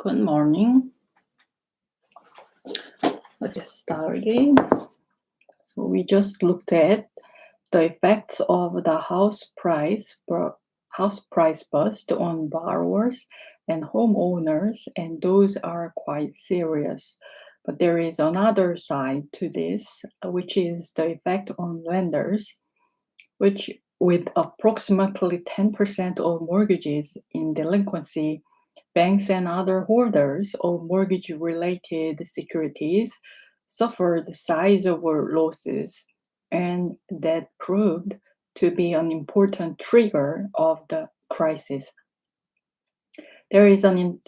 Good morning. Let's get started. So we just looked at the effects of the house price bust on borrowers and homeowners, and those are quite serious. But there is another side to this, which is the effect on lenders, which with approximately 10% of mortgages in delinquency, banks and other holders of mortgage-related securities suffered sizable losses, and that proved to be an important trigger of the crisis. There is an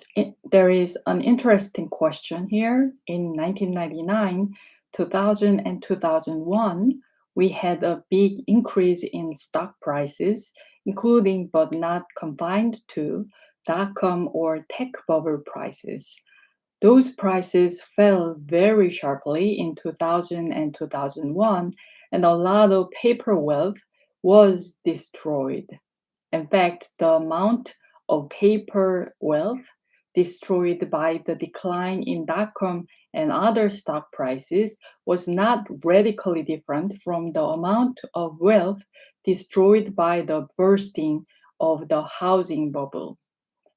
interesting question here. In 1999, 2000, and 2001, we had a big increase in stock prices, including but not confined to dot-com or tech bubble prices. Those prices fell very sharply in 2000 and 2001, and a lot of paper wealth was destroyed. In fact, the amount of paper wealth destroyed by the decline in dot-com and other stock prices was not radically different from the amount of wealth destroyed by the bursting of the housing bubble.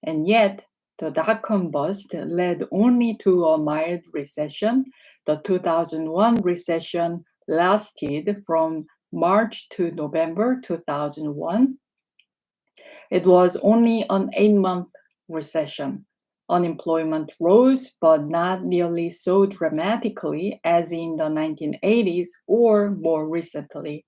And yet, the dot-com bust led only to a mild recession. The 2001 recession lasted from March to November 2001. It was only an 8-month recession. Unemployment rose, but not nearly so dramatically as in the 1980s or more recently.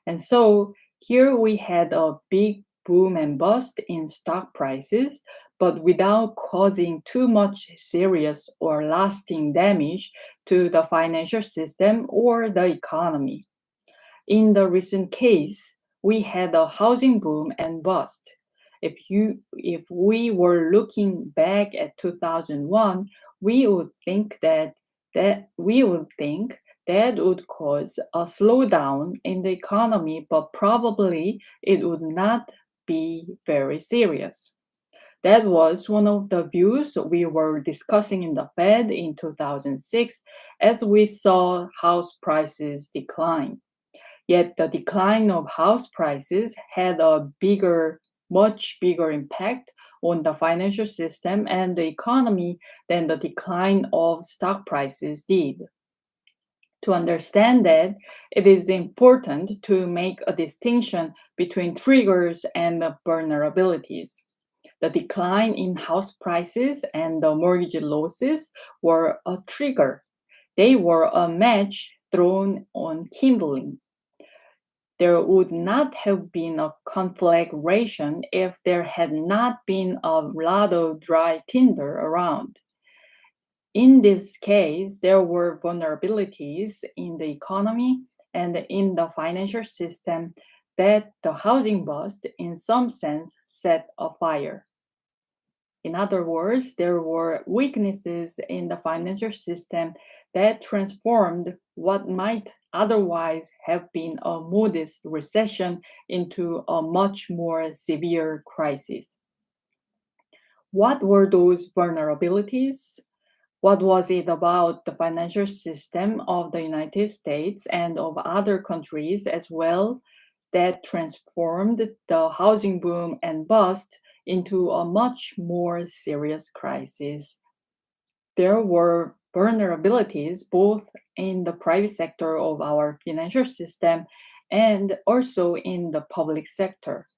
And so here we had a big boom and bust in stock prices, but without causing too much serious or lasting damage to the financial system or the economy. In the recent case, we had a housing boom and bust. If we were looking back at 2001, we would think that would cause a slowdown in the economy, but probably it would not be very serious. That was one of the views we were discussing in the Fed in 2006 as we saw house prices decline. Yet the decline of house prices had a much bigger impact on the financial system and the economy than the decline of stock prices did. To understand that, it is important to make a distinction between triggers and vulnerabilities. The decline in house prices and the mortgage losses were a trigger. They were a match thrown on kindling. There would not have been a conflagration if there had not been a lot of dry tinder around. In this case, there were vulnerabilities in the economy and in the financial system that the housing bust, in some sense, set afire. In other words, there were weaknesses in the financial system that transformed what might otherwise have been a modest recession into a much more severe crisis. What were those vulnerabilities? What was it about the financial system of the United States and of other countries as well that transformed the housing boom and bust into a much more serious crisis? There were vulnerabilities both in the private sector of our financial system and also in the public sector.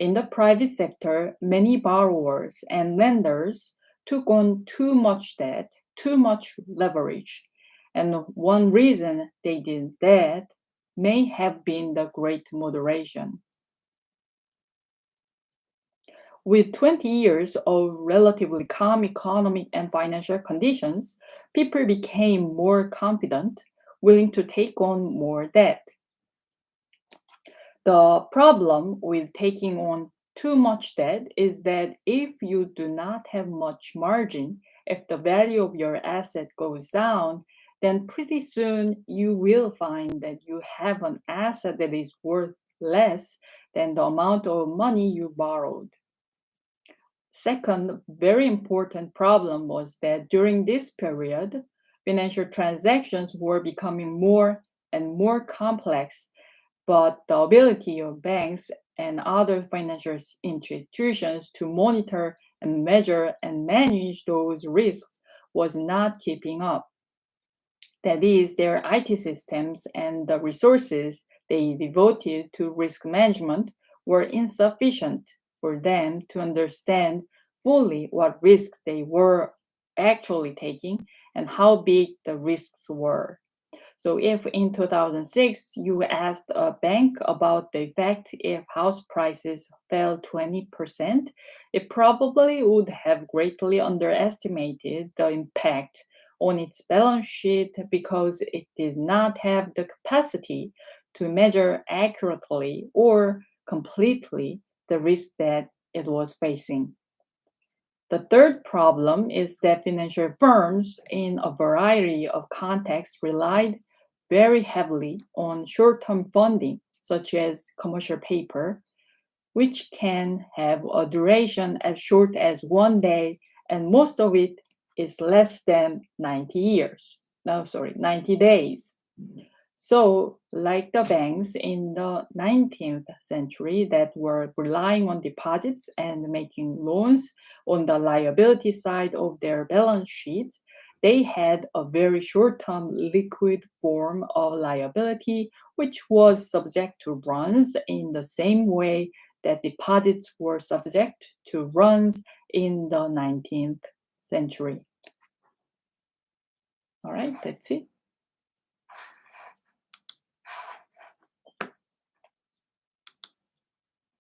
In the private sector, many borrowers and lenders took on too much debt, too much leverage. And one reason they did that may have been the Great Moderation. With 20 years of relatively calm economic and financial conditions, people became more confident, willing to take on more debt. The problem with taking on too much debt is that if you do not have much margin, if the value of your asset goes down, then pretty soon you will find that you have an asset that is worth less than the amount of money you borrowed. Second, very important problem was that during this period, financial transactions were becoming more and more complex, but the ability of banks and other financial institutions to monitor and measure and manage those risks was not keeping up. That is, their IT systems and the resources they devoted to risk management were insufficient for them to understand fully what risks they were actually taking and how big the risks were. So if in 2006 you asked a bank about the effect if house prices fell 20%, it probably would have greatly underestimated the impact on its balance sheet because it did not have the capacity to measure accurately or completely the risk that it was facing. The third problem is that financial firms in a variety of contexts relied very heavily on short term funding, such as commercial paper, which can have a duration as short as 1 day, and most of it is less than 90 years. No, sorry, 90 days. So, like the banks in the 19th century that were relying on deposits and making loans on the liability side of their balance sheets, they had a very short term liquid form of liability, which was subject to runs in the same way that deposits were subject to runs in the 19th century. All right, that's it.